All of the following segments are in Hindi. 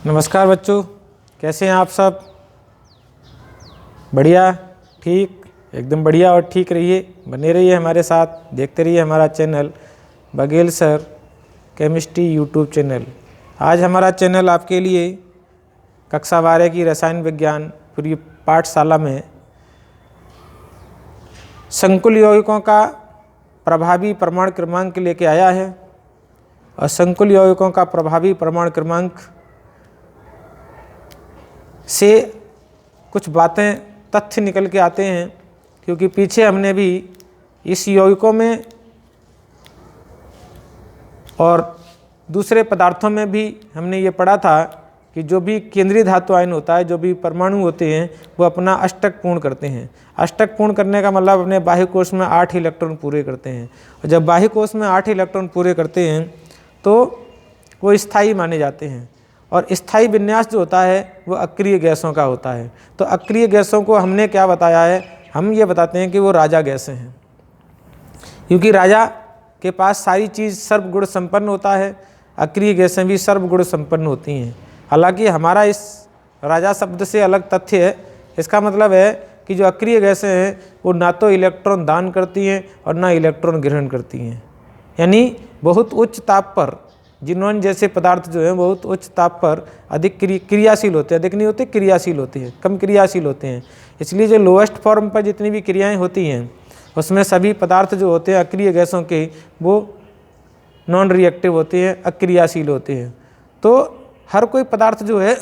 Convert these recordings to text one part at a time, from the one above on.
नमस्कार बच्चों, कैसे हैं आप सब? बढ़िया, ठीक, एकदम बढ़िया और ठीक रहिए, बने रहिए हमारे साथ, देखते रहिए हमारा channel Baghel sir chemistry YouTube channel. आज हमारा चैनल आपके लिए कक्षा 12 की रसायन विज्ञान पूरी पाठशाला में संकुल यौगिकों का प्रभावी प्रमाण क्रमांक लेके आया है। और संकुल यौगिकों का प्रभावी प्रमाण क्रमांक से कुछ बातें, तथ्य निकल के आते हैं, क्योंकि पीछे हमने भी इस यौगिकों में और दूसरे पदार्थों में भी हमने ये पढ़ा था कि जो भी केंद्रीय धातु आयन होता है, जो भी परमाणु होते हैं, वो अपना अष्टक पूर्ण करते हैं। अष्टक पूर्ण करने का मतलब अपने बाह्य कोश में 8 इलेक्ट्रॉन पूरे करते हैं। और जब बाह्य कोश में 8 इलेक्ट्रॉन पूरे करते हैं तो वो स्थायी माने जाते हैं। और स्थायी विन्यास जो होता है वो अक्रिय गैसों का होता है। तो अक्रिय गैसों को हमने क्या बताया है? हम ये बताते हैं कि वो राजा गैसें हैं, क्योंकि राजा के पास सारी चीज़ सर्वगुण संपन्न होता है। अक्रिय गैसें भी सर्वगुण संपन्न होती हैं। हालांकि हमारा इस राजा शब्द से अलग तथ्य है। इसका मतलब है कि जो अक्रिय गैसें हैं वो ना तो इलेक्ट्रॉन दान करती हैं और ना इलेक्ट्रॉन ग्रहण करती हैं। यानी बहुत उच्च ताप पर जिनोन जैसे पदार्थ जो हैं बहुत उच्च ताप पर अधिक क्रियाशील होते हैं। अधिक नहीं होते, क्रियाशील होते हैं, कम क्रियाशील होते हैं। इसलिए जो लोएस्ट फॉर्म पर जितनी भी क्रियाएं होती हैं उसमें सभी पदार्थ जो होते हैं अक्रिय गैसों के वो नॉन रिएक्टिव होते हैं, अक्रियाशील होते हैं। तो हर कोई पदार्थ जो है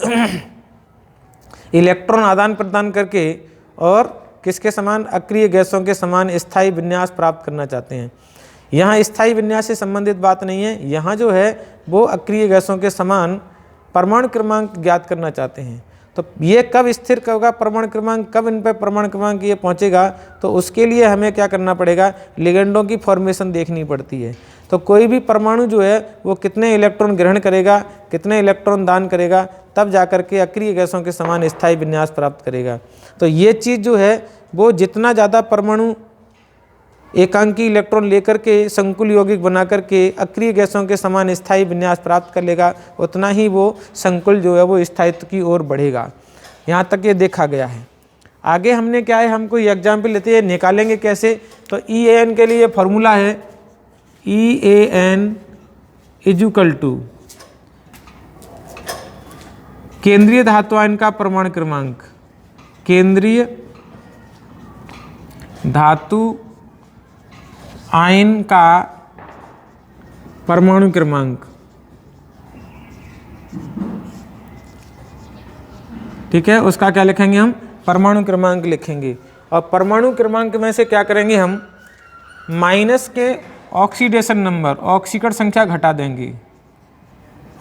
इलेक्ट्रॉन आदान प्रदान करके और किसके समान, अक्रिय गैसों के समान स्थायी विन्यास प्राप्त करना चाहते हैं। यहाँ स्थायी विन्यास से संबंधित बात नहीं है, यहाँ जो है वो अक्रिय गैसों के समान परमाणु क्रमांक ज्ञात करना चाहते हैं। तो ये कब स्थिर होगा परमाणु क्रमांक, कब इन पर परमाणु क्रमांक ये पहुँचेगा, तो उसके लिए हमें क्या करना पड़ेगा? लिगेंडों की फॉर्मेशन देखनी पड़ती है। तो कोई भी परमाणु जो है वो कितने इलेक्ट्रॉन ग्रहण करेगा, कितने इलेक्ट्रॉन दान करेगा, तब जाकर के अक्रिय गैसों के समान स्थायी विन्यास प्राप्त करेगा। तो ये चीज़ जो है वो जितना ज़्यादा परमाणु एकांकी इलेक्ट्रॉन लेकर के संकुल यौगिक बना करके अक्रिय गैसों के समान स्थायी विन्यास प्राप्त कर लेगा, उतना ही वो संकुल जो है वो स्थायित्व की ओर बढ़ेगा। यहाँ तक ये देखा गया है। आगे हमने क्या है, हमको ये एग्जाम्पल लेते हैं, निकालेंगे कैसे? तो EAN के लिए फॉर्मूला है EAN = केंद्रीय धातु आयन का परमाणु क्रमांक, केंद्रीय धातु आयन का परमाणु क्रमांक। ठीक है, उसका क्या लिखेंगे हम? परमाणु क्रमांक लिखेंगे। और परमाणु क्रमांक में से क्या करेंगे हम? माइनस के ऑक्सीडेशन नंबर, ऑक्सीकरण संख्या घटा देंगे।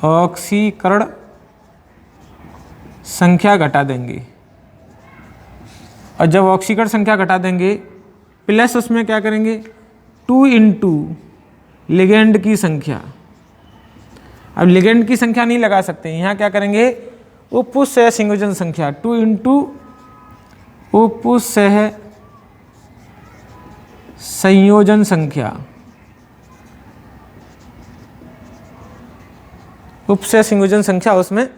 ऑक्सीकरण संख्या घटा देंगे। और जब ऑक्सीकरण संख्या घटा देंगे प्लस उसमें क्या करेंगे? 2 × लिगेंड की संख्या। अब लिगेंड की संख्या नहीं लगा सकते, यहाँ क्या करेंगे? उपसह संयोजन संख्या, 2 × उपसह संयोजन संख्या। उपसह संयोजन संख्या उसमें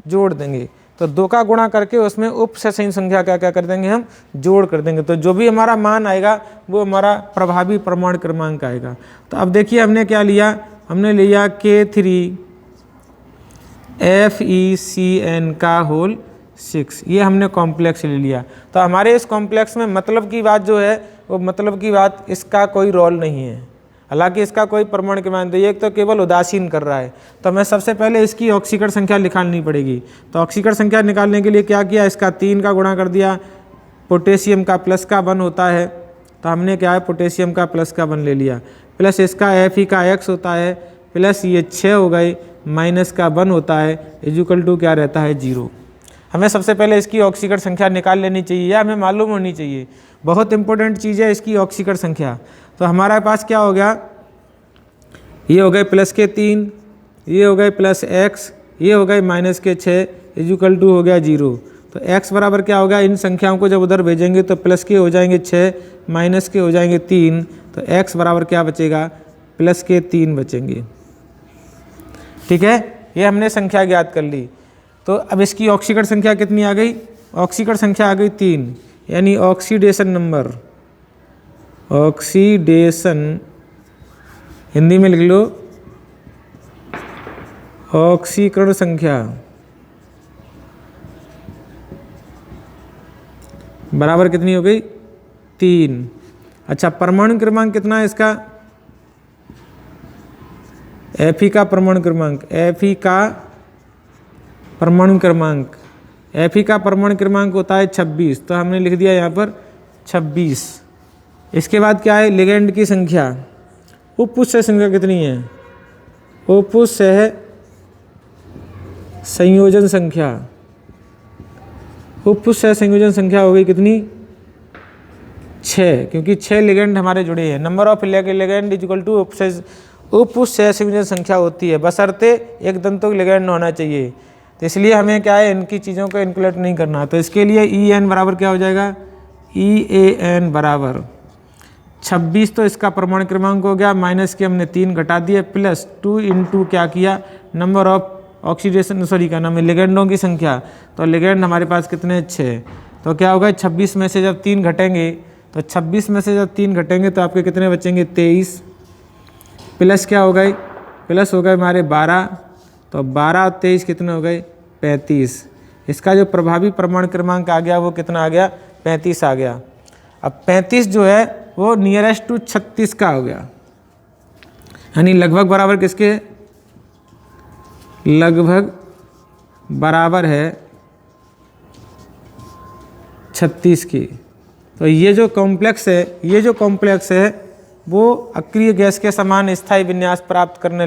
जोड़ देंगे। तो 2 का गुणा करके उसमें उपसह संयोजन संख्या क्या कर देंगे हम? जोड़ कर देंगे। तो जो भी हमारा मान आएगा वो हमारा प्रभावी परमाणु क्रमांक आएगा। तो अब देखिए हमने क्या लिया? हमने लिया K3FeCN6, ये हमने कॉम्प्लेक्स ले लिया। तो हमारे इस कॉम्प्लेक्स में मतलब की बात जो है वो मतलब की बात, इसका कोई रोल नहीं है। हालांकि इसका कोई परमाणु क्रमांक, ये तो केवल उदासीन कर रहा है। तो हमें सबसे पहले इसकी ऑक्सीकरण संख्या निकालनी पड़ेगी। तो ऑक्सीकरण संख्या निकालने के लिए क्या किया? इसका 3 का गुणा कर दिया। पोटेशियम का प्लस का 1 होता है, तो हमने क्या है? पोटेशियम का प्लस का 1 ले लिया। प्लस इसका Fe का X होता है, प्लस ये 6 हो गई, माइनस का 1 होता है, = क्या रहता है? 0। हमें सबसे पहले इसकी ऑक्सीकरण संख्या निकाल लेनी चाहिए, या हमें मालूम होनी चाहिए। बहुत इंपॉर्टेंट चीज़ है इसकी ऑक्सीकरण संख्या। तो हमारे पास क्या हो गया? ये हो गए प्लस के 3, ये हो गए प्लस x, ये हो गए माइनस के 6, = हो गया 0। तो x बराबर क्या होगा? इन संख्याओं को जब उधर भेजेंगे तो प्लस के हो जाएंगे 6, माइनस के हो जाएंगे 3। तो x बराबर क्या बचेगा? +3 बचेंगे। ठीक है, ये हमने संख्या ज्ञात कर ली। तो अब इसकी ऑक्सीकरण संख्या कितनी आ गई? ऑक्सीकरण संख्या आ गई 3, यानी ऑक्सीडेशन नंबर, ऑक्सीडेशन हिंदी में लिख लो ऑक्सीकरण संख्या बराबर कितनी हो गई? 3। अच्छा, परमाणु क्रमांक कितना है इसका? Fe का परमाणु क्रमांक, Fe का परमाणु क्रमांक, Fe का परमाणु क्रमांक होता है 26, तो हमने लिख दिया यहाँ पर 26। इसके बाद क्या है? लिगेंड की संख्या, उपपुष्य संख्या कितनी है? उपपुष्य संयोजन संख्या, उपपुष्य संयोजन संख्या हो गई कितनी? 6, क्योंकि 6 लिगेंड हमारे जुड़े हैं। Number of ligand is equal to उपपुष्य संयोजन संख्या होती है, बशर्ते एक दंतों लिगेंड होना चाहिए। तो इसलिए हमें क्या है, इनकी चीज़ों को इंक्लूड नहीं करना। तो इसके लिए EN बराबर क्या हो जाएगा? EAN बराबर 26, तो इसका परमाणु क्रमांक हो गया, माइनस के हमने 3 घटा दिए, प्लस 2 इंटू क्या किया? नंबर ऑफ ऑक्सीडेशन का नाम है लिगेंडों की संख्या। तो लिगेंड हमारे पास कितने? 6। तो क्या होगा? 26 में से जब 3 घटेंगे, तो 26 में से जब 3 घटेंगे तो आपके कितने बचेंगे? 23, प्लस क्या हो गए? प्लस हो गए हमारे 12, तो 12 और 23 कितने हो गए? 35। इसका जो प्रभावी परमाणु क्रमांक आ गया वो कितना आ गया? 35 आ गया। अब 35 जो है वो नियरेस्ट टू 36 का हो गया, यानी लगभग बराबर किसके? लगभग बराबर है 36 की। तो ये जो कॉम्प्लेक्स है वो अक्रिय गैस के समान स्थायी विन्यास प्राप्त करने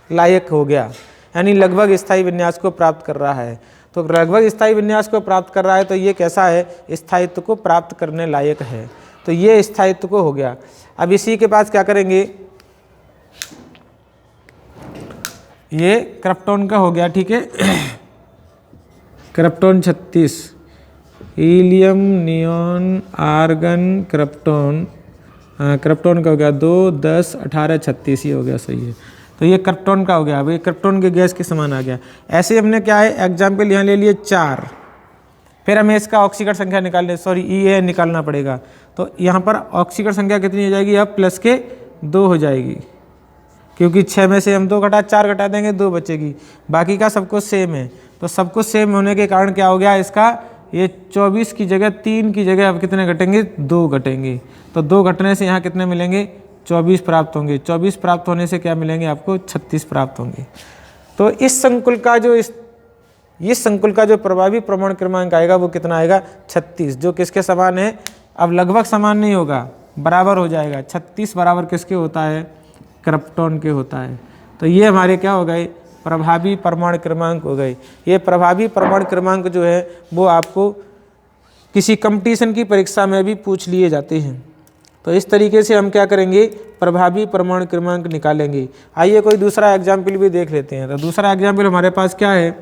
लायक हो गया, यानी लगभग स्थायी विन्यास को प्राप्त कर रहा है। तो लगभग स्थायी विन्यास को प्राप्त कर रहा है, तो ये कैसा है? स्थायित्व को प्राप्त करने लायक है। तो ये स्थायित्व को हो गया। अब इसी के पास क्या करेंगे? ये क्रिप्टॉन का हो गया, ठीक है। Krypton 36, helium, neon, argon, krypton, krypton का हो गया 2, 10, 18, 36 ही हो गया, सही है। तो ये क्रिप्टॉन का हो गया। अब ये क्रिप्टॉन के गैस के समान आ गया। ऐसे हमने क्या है, एग्जाम्पल यहाँ ले लिए 4। फिर हमें इसका ऑक्सीकरण संख्या EAN निकालना पड़ेगा। तो यहाँ पर ऑक्सीकरण संख्या कितनी हो जाएगी? अब प्लस के 2 हो जाएगी, क्योंकि 6 में से हम 4 घटा देंगे, 2 बचेगी। बाकी का सब कुछ सेम है। तो सब कुछ सेम होने के कारण क्या हो गया इसका? ये 24 की जगह 3 की जगह अब कितने घटेंगे? 2 घटेंगे। तो 2 घटने से यहाँ कितने मिलेंगे? 24 प्राप्त होंगे। 24 प्राप्त होने से क्या मिलेंगे आपको? 36 प्राप्त होंगे। तो इस संकुल का जो प्रभावी परमाणु क्रमांक आएगा वो कितना आएगा? 36, जो किसके समान है? अब लगभग समान नहीं होगा, बराबर हो जाएगा। 36 बराबर किसके होता है? क्रिप्टॉन के होता है। तो ये हमारे क्या हो गए? प्रभावी परमाणु क्रमांक हो गए। ये प्रभावी परमाणु क्रमांक जो है वो आपको किसी कंपटीशन की परीक्षा में भी पूछ लिए जाते हैं। तो इस तरीके से हम क्या करेंगे? प्रभावी परमाणु क्रमांक निकालेंगे। आइए कोई दूसरा एग्जाम्पल भी देख लेते हैं। तो दूसरा एग्जाम्पल हमारे पास क्या है?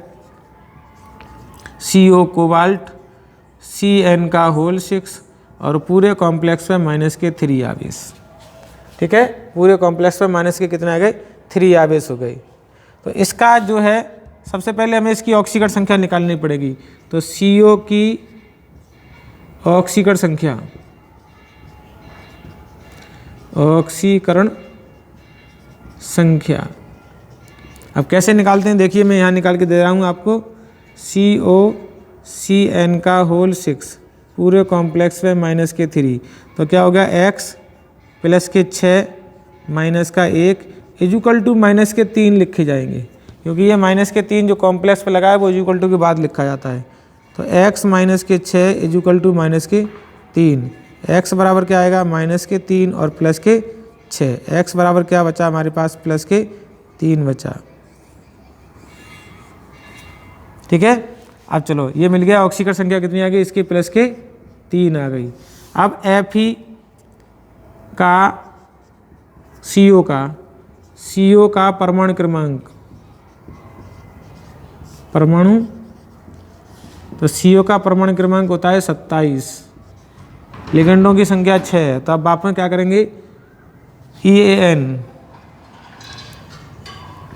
CO कोबाल्ट, CN का होल 6 और पूरे कॉम्प्लेक्स में माइनस के 3 आवेश। ठीक है, पूरे कॉम्प्लेक्स में माइनस के कितने आ गए? 3 आवेश हो गए। तो इसका जो है सबसे पहले हमें इसकी ऑक्सीकरण संख्या निकालनी पड़ेगी। तो CO की ऑक्सीकरण संख्या, ऑक्सीकरण संख्या अब कैसे निकालते हैं? देखिए मैं यहाँ निकाल के दे रहा हूँ आपको। CN का होल 6 पूरे कॉम्प्लेक्स में माइनस के 3, तो क्या हो गया? x प्लस के 6 माइनस का 1 इक्वल टू माइनस के 3 लिखे जाएंगे, क्योंकि ये माइनस के 3 जो कॉम्प्लेक्स पे लगा है वो इक्वल टू के बाद लिखा जाता है। तो x माइनस के 6 इक्वल टू माइनस के 3, x बराबर क्या आएगा? माइनस के 3 और प्लस के 6। x बराबर क्या बचा हमारे पास? प्लस के 3 बचा। ठीक है, अब चलो ये मिल गया। ऑक्सीकरण संख्या कितनी आ गई? इसके प्लस के 3 आ गई। अब Fe का CO का परमाणु क्रमांक, तो CO का परमाणु क्रमांक होता है 27, लिगेंडों की संख्या 6 है। तो अब आप में क्या करेंगे? EAN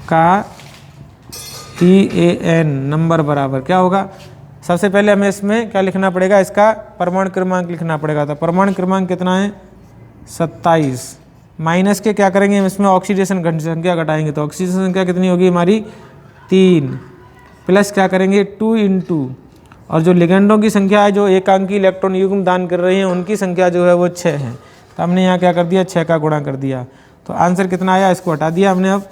का TAN नंबर बराबर क्या होगा, सबसे पहले हमें इसमें क्या लिखना पड़ेगा, इसका परमाणु क्रमांक लिखना पड़ेगा। तो परमाणु क्रमांक कितना है 27, माइनस के क्या करेंगे हम इसमें ऑक्सीडेशन संख्या घटाएंगे, तो ऑक्सीडेशन संख्या कितनी होगी हमारी 3, प्लस क्या करेंगे 2 × और जो लिगेंडों की संख्या है जो एकांकी इलेक्ट्रॉन युग्म दान कर रहे हैं उनकी संख्या जो है वो 6 है। तो हमने यहाँ क्या कर दिया 6 का गुणा कर दिया। तो आंसर कितना आया, इसको हटा दिया हमने। अब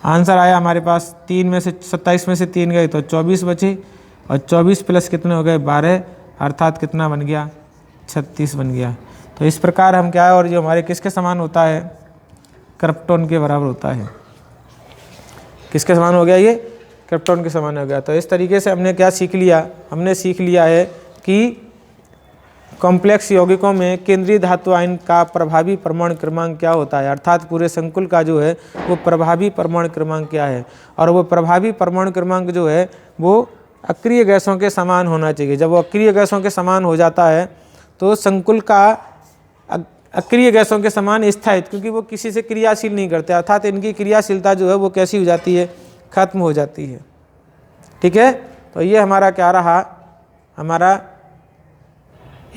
आंसर आया हमारे पास 3 में से 27 में से 3 गए तो 24 बचे, और 24 प्लस कितने हो गए 12, अर्थात कितना बन गया 36 बन गया। तो इस प्रकार हम क्या है, और जो हमारे किसके समान होता है, क्रिप्टॉन के बराबर होता है। किसके समान हो गया, ये क्रिप्टॉन के समान हो गया। तो इस तरीके से हमने क्या सीख लिया, हमने सीख लिया है कि कॉम्प्लेक्स यौगिकों में केंद्रीय धातु आयन का प्रभावी परमाणु क्रमांक क्या होता है, अर्थात पूरे संकुल का जो है वो प्रभावी परमाणु क्रमांक क्या है। और वो प्रभावी परमाणु क्रमांक जो है वो अक्रिय गैसों के समान होना चाहिए। जब वो अक्रिय गैसों के समान हो जाता है तो संकुल का अक्रिय गैसों के समान स्थायित्व, क्योंकि वो किसी से क्रियाशील नहीं करते, अर्थात इनकी क्रियाशीलता जो है वो कैसी हो जाती है, खत्म हो जाती है। ठीक है, तो ये हमारा क्या रहा, हमारा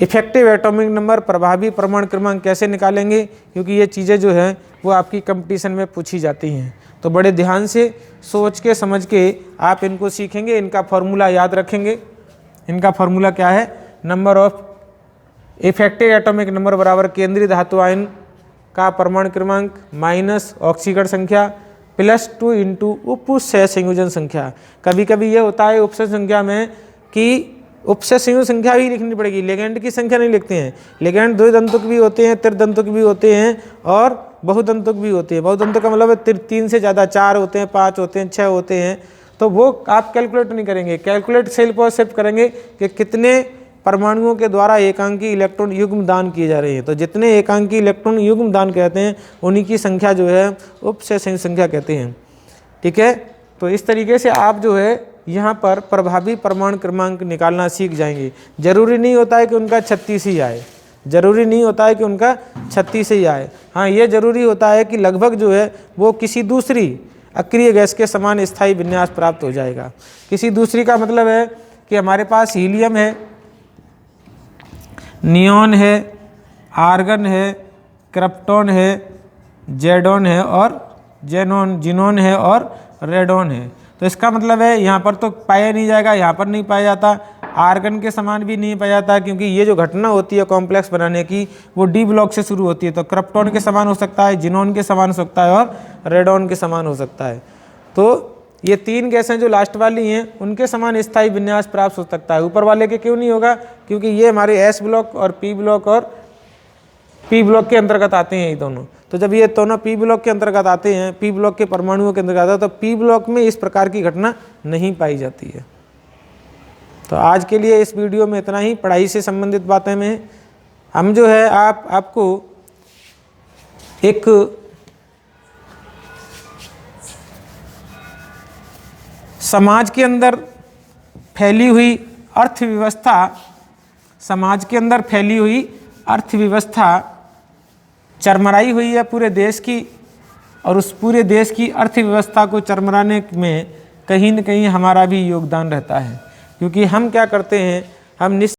इफेक्टिव एटॉमिक नंबर, प्रभावी परमाणु क्रमांक कैसे निकालेंगे, क्योंकि ये चीज़ें जो हैं वो आपकी कंपटीशन में पूछी जाती हैं। तो बड़े ध्यान से सोच के समझ के आप इनको सीखेंगे, इनका फॉर्मूला याद रखेंगे। इनका फॉर्मूला क्या है, number of effective atomic number बराबर केंद्रीय धातु आयन का परमाणु क्रमांक माइनस ऑक्सीकरण संख्या प्लस 2 × उपसह संयोजन संख्या। कभी कभी ये होता है उपसह संख्या में कि उपसह संयोजन संख्या भी लिखनी पड़ेगी, लिगेंड की संख्या नहीं लिखते हैं। लिगेंड द्विदंतुक भी होते हैं, त्रिदंतुक भी होते हैं और बहुदंतुक भी होते हैं। बहुदंतुक का मतलब 3 से ज़्यादा, 4 होते हैं, 5 होते हैं, 6 होते हैं। तो वो आप कैलकुलेट नहीं करेंगे, कैलकुलेट सेल पर शिफ्ट करेंगे कि कितने परमाणुओं के द्वारा एकांकी इलेक्ट्रॉन युग्म दान किए जा रहे हैं। तो जितने एकांकी इलेक्ट्रॉन युग्म दान कहते हैं उन्हीं की संख्या जो है उपसह संख्या कहते हैं। ठीक है, तो इस तरीके से आप जो है यहाँ पर प्रभावी परमाणु क्रमांक निकालना सीख जाएंगे। जरूरी नहीं होता है कि उनका 36 ही आए, जरूरी नहीं होता है कि उनका 36 ही आए। हाँ, ये जरूरी होता है कि लगभग जो है वो किसी दूसरी अक्रिय गैस के समान स्थायी विन्यास प्राप्त हो जाएगा। किसी दूसरी का मतलब है कि हमारे पास हीलियम है, नियॉन है, आर्गन है, क्रिप्टॉन है, जेडॉन है और जिनॉन है और रेडॉन है। तो इसका मतलब है यहाँ पर तो पाया नहीं जाएगा, यहाँ पर नहीं पाया जाता, आर्गन के समान भी नहीं पाया जाता, क्योंकि ये जो घटना होती है कॉम्प्लेक्स बनाने की वो डी ब्लॉक से शुरू होती है। तो क्रिप्टॉन के समान हो सकता है, जिनॉन के समान हो सकता है और रेडॉन के समान हो सकता है। तो ये 3 गैसें जो लास्ट वाली हैं उनके समान स्थायी विन्यास प्राप्त हो सकता है, ऊपर वाले के क्यों नहीं होगा, क्योंकि ये हमारे एस ब्लॉक और पी ब्लॉक के अंतर्गत आते हैं ये दोनों। तो जब ये दोनों पी ब्लॉक के अंतर्गत आते हैं, पी ब्लॉक के परमाणुओं के अंतर्गत आते हैं, तो पी ब्लॉक में इस प्रकार की घटना नहीं पाई जाती है। तो आज के लिए इस वीडियो में इतना ही। पढ़ाई से संबंधित बातें में हम जो है आपको एक समाज के अंदर फैली हुई अर्थव्यवस्था, समाज के अंदर फैली हुई अर्थव्यवस्था चरमराई हुई है पूरे देश की, और उस पूरे देश की अर्थव्यवस्था को चरमराने में कहीं न कहीं हमारा भी योगदान रहता है। क्योंकि हम क्या करते हैं, हम